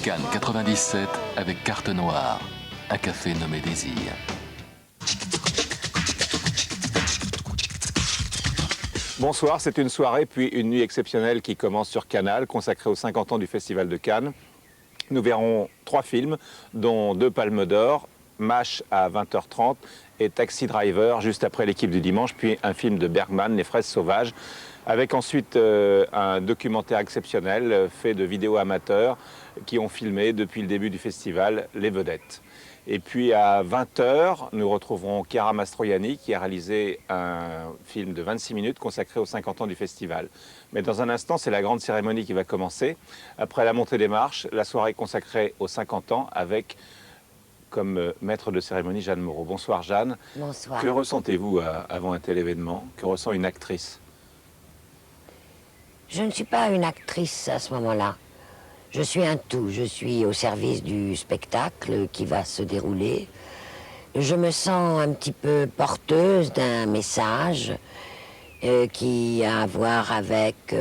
Cannes 97 avec Carte Noire, un café nommé Désir. Bonsoir, c'est une soirée puis une nuit exceptionnelle qui commence sur Canal, consacrée aux 50 ans du Festival de Cannes. Nous verrons 3 films, dont 2 Palmes d'Or, MASH à 20h30 et Taxi Driver juste après l'équipe du dimanche, puis un film de Bergman, Les Fraises Sauvages, avec ensuite un documentaire exceptionnel fait de vidéos amateurs qui ont filmé depuis le début du festival les vedettes. Et puis à 20h, nous retrouverons Chiara Mastroianni qui a réalisé un film de 26 minutes consacré aux 50 ans du festival. Mais dans un instant, c'est la grande cérémonie qui va commencer. Après la montée des marches, la soirée consacrée aux 50 ans avec comme maître de cérémonie Jeanne Moreau. Bonsoir Jeanne. Bonsoir. Que ressentez-vous avant un tel événement? Que ressent une actrice? Je ne suis pas une actrice à ce moment-là. Je suis un tout. Je suis au service du spectacle qui va se dérouler. Je me sens un petit peu porteuse d'un message qui a à voir avec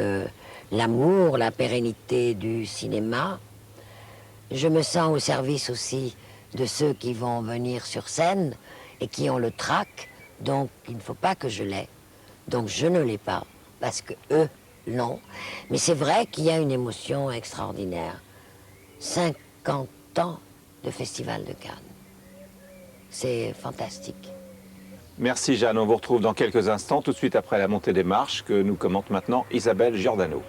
l'amour, la pérennité du cinéma. Je me sens au service aussi de ceux qui vont venir sur scène et qui ont le trac. Donc, il ne faut pas que je l'aie. Donc, je ne l'ai pas parce que eux l'ont. Mais c'est vrai qu'il y a une émotion extraordinaire. 50 ans de Festival de Cannes. C'est fantastique. Merci Jeanne, on vous retrouve dans quelques instants, tout de suite après la montée des marches que nous commente maintenant Isabelle Giordano.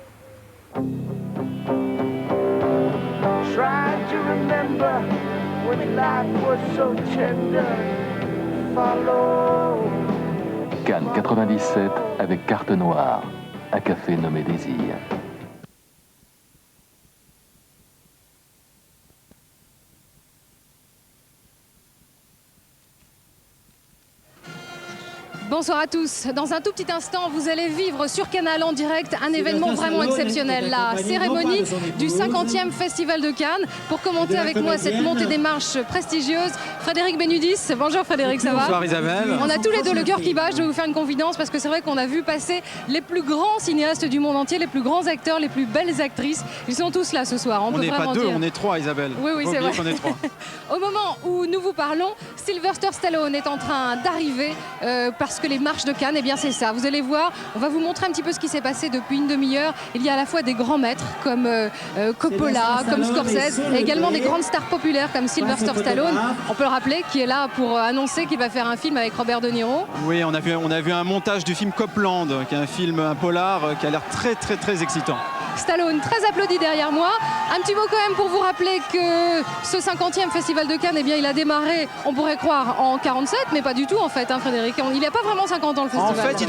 Cannes 97 avec Carte Noire, un café nommé Désir. Bonsoir à tous. Dans un tout petit instant, vous allez vivre sur Canal en direct un événement vraiment exceptionnel, la cérémonie du 50e Festival de Cannes. Pour commenter avec moi cette montée des marches prestigieuse, Frédéric Benudis. Bonjour Frédéric, ça va? Bonsoir Isabelle. On a tous les deux le cœur qui bat, je vais vous faire une confidence parce que c'est vrai qu'on a vu passer les plus grands cinéastes du monde entier, les plus grands acteurs, les plus belles actrices. Ils sont tous là ce soir, on peut n'est vraiment pas 2, dire. on est 3 Isabelle. Oui, c'est vrai. On est 3. Au moment où nous vous parlons, Sylvester Stallone est en train d'arriver parce que les marches de Cannes, eh bien c'est ça. Vous allez voir, on va vous montrer un petit peu ce qui s'est passé depuis une demi-heure. Il y a à la fois des grands maîtres comme Coppola, comme Scorsese, et également des grandes stars populaires comme Sylvester Stallone. On peut le rappeler, qui est là pour annoncer qu'il va faire un film avec Robert De Niro. Oui, on a vu un montage du film Copland, qui est un polar qui a l'air très excitant. Stallone, très applaudi derrière moi. Un petit mot quand même pour vous rappeler que ce 50e Festival de Cannes, eh bien, il a démarré, on pourrait croire, en 47, mais pas du tout en fait, hein, Frédéric. Il n'a pas vraiment 50 ans le festival. En fait, il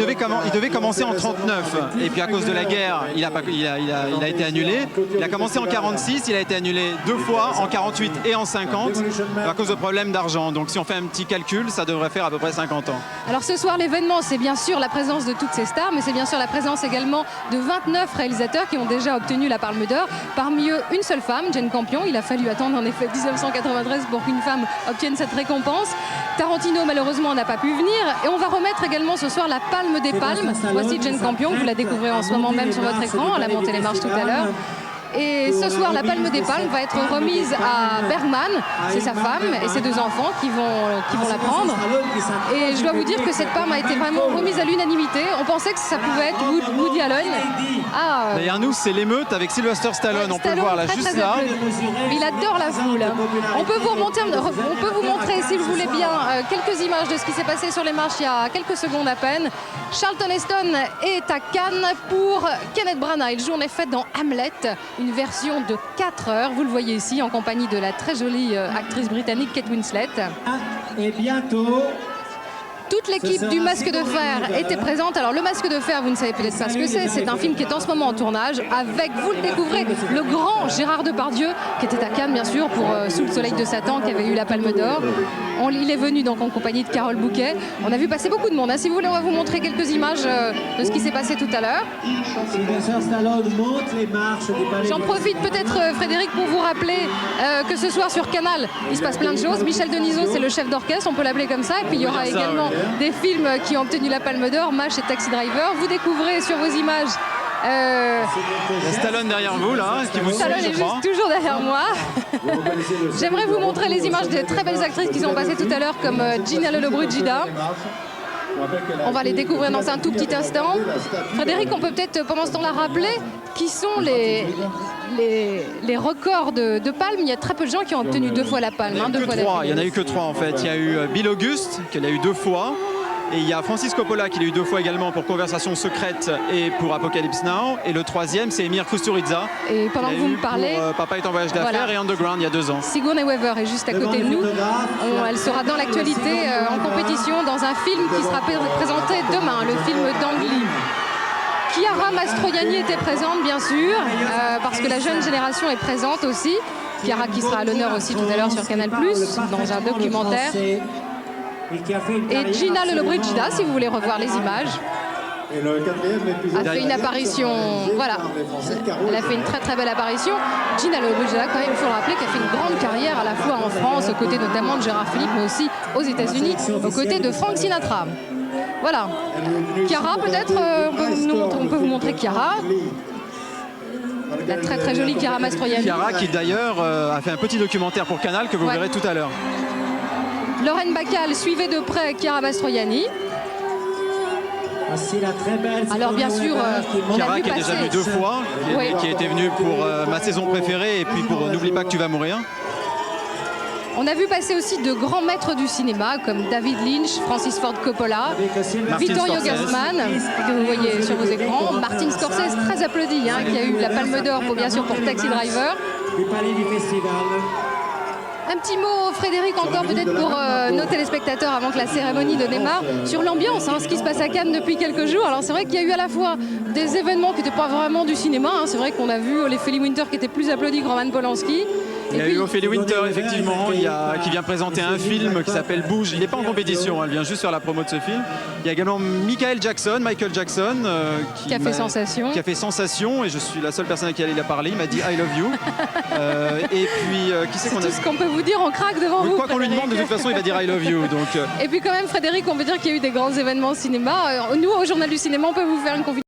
devait commencer en 39, et puis à cause de la guerre, il a été annulé. Il a commencé en 46, il a été annulé 2 fois, en 48 et en 50, à cause de problèmes d'argent. Donc si on fait un petit calcul, ça devrait faire à peu près 50 ans. Alors ce soir, l'événement, c'est bien sûr la présence de toutes ces stars, mais c'est bien sûr la présence également de 29 réalisateurs qui ont déjà obtenu la Palme d'Or. Parmi eux, une seule femme, Jane Campion. Il a fallu attendre en effet 1993 pour qu'une femme obtienne cette récompense. Tarantino, malheureusement, n'a pas pu venir. Et on va remettre également ce soir la Palme des Palmes. Voici Jane Campion, vous la découvrez en ce moment même sur votre écran. Elle a monté les marches tout à l'heure. Et ce soir, la Palme des Palmes va être remise à Bergman, c'est sa femme et ses 2 enfants qui vont la prendre. Et je dois vous dire que cette palme a été vraiment remise à l'unanimité. On pensait que ça pouvait être Woody Allen. Derrière nous, c'est l'émeute avec Sylvester Stallone. On peut le voir là, juste là. Il adore la foule. On peut vous montrer, si vous voulez bien, quelques images de ce qui s'est passé sur les marches il y a quelques secondes à peine. Charlton Heston est à Cannes pour Kenneth Branagh. Il joue en effet dans Hamlet, une version de 4 heures. Vous le voyez ici en compagnie de la très jolie actrice britannique Kate Winslet. Et bientôt, Toute l'équipe du Masque de Fer était présente. Alors le Masque de Fer, vous ne savez peut-être pas ce que c'est un film qui est en ce moment en tournage avec, vous le découvrez, le grand Gérard Depardieu qui était à Cannes bien sûr pour Sous le soleil de Satan, qui avait eu la Palme d'Or. Il est venu donc en compagnie de Carole Bouquet. On a vu passer beaucoup de monde. Si vous voulez, on va vous montrer quelques images de ce qui s'est passé tout à l'heure. J'en profite peut-être Frédéric pour vous rappeler que ce soir sur Canal il se passe plein de choses. Michel Denisot c'est le chef d'orchestre, on peut l'appeler comme ça, et puis il y aura également des films qui ont obtenu la Palme d'Or, MASH et Taxi Driver. Vous découvrez sur vos images il y a Stallone derrière vous là, qui vous suit, Stallone est juste toujours derrière moi. J'aimerais vous montrer les images des très belles actrices qui sont passées tout à l'heure comme Gina Lollobrigida. On va les découvrir dans un tout petit instant. Frédéric, on peut peut-être pendant ce temps-là rappeler qui sont les records de palmes. Il y a très peu de gens qui ont obtenu 2 fois la palme. Il y en a eu que 3 en fait. Il y a eu Bill Auguste qui l'a eu 2 fois. Et il y a Francis Coppola qui l'a eu 2 fois également pour Conversation secrète et pour Apocalypse Now. Et le 3e, c'est Emir Kusturica. Et pendant que vous me parlez, Papa est en voyage d'affaires et Underground il y a 2 ans. Sigourney Weaver est juste à côté de nous. Elle sera dans l'actualité en compétition dans un film qui sera présenté demain, le film d'Ang Lee. Chiara Mastroianni était présente bien sûr, parce que la jeune génération est présente aussi. Chiara qui sera à l'honneur aussi tout à l'heure sur Canal+, dans un documentaire. Et Gina Lollobrigida, si vous voulez revoir les images, a fait une apparition, voilà, elle a fait une très très belle apparition. Gina Lollobrigida, quand même, il faut le rappeler, qui a fait une grande carrière à la fois en France, aux côtés notamment de Gérard Philippe, mais aussi aux États-Unis, aux côtés de Frank Sinatra. Voilà. Chiara, peut-être, on peut vous montrer Chiara. La très très jolie Chiara Mastroianni. Chiara qui d'ailleurs a fait un petit documentaire pour Canal que vous verrez tout à l'heure. Lorraine Bacall suivait de près Chiara Mastroianni. Alors bien sûr, Chiara qui est déjà venue 2 fois, qui était venue pour Ma saison préférée et puis pour N'oublie pas que tu vas mourir. On a vu passer aussi de grands maîtres du cinéma comme David Lynch, Francis Ford Coppola, Vittorio Gassman, que vous voyez sur vos écrans, Martin Scorsese, très applaudi, qui a eu la Palme d'Or bien sûr pour Taxi Driver. Un petit mot, Frédéric, encore peut-être pour nos téléspectateurs avant que la cérémonie ne démarre, sur l'ambiance, ce qui se passe à Cannes depuis quelques jours. Alors c'est vrai qu'il y a eu à la fois des événements qui n'étaient pas vraiment du cinéma. C'est vrai qu'on a vu Ophélie Winter qui était plus applaudie que Roman Polanski. Il y a eu Ophélie Winter, effectivement, qui vient présenter un film qui s'appelle Bouge. Il n'est pas en compétition, elle vient juste faire la promo de ce film. Il y a également Michael Jackson, qui a fait sensation. Et je suis la seule personne à qui il a parlé. Il m'a dit I love you. Et puis, qui c'est qu'on a... tout ce qu'on peut vous dire, on craque devant vous. Quoi qu'on lui demande, de toute façon, il va dire I love you. Donc... Et puis quand même, Frédéric, on peut dire qu'il y a eu des grands événements au cinéma. Nous, au Journal du Cinéma, on peut vous faire une confidence.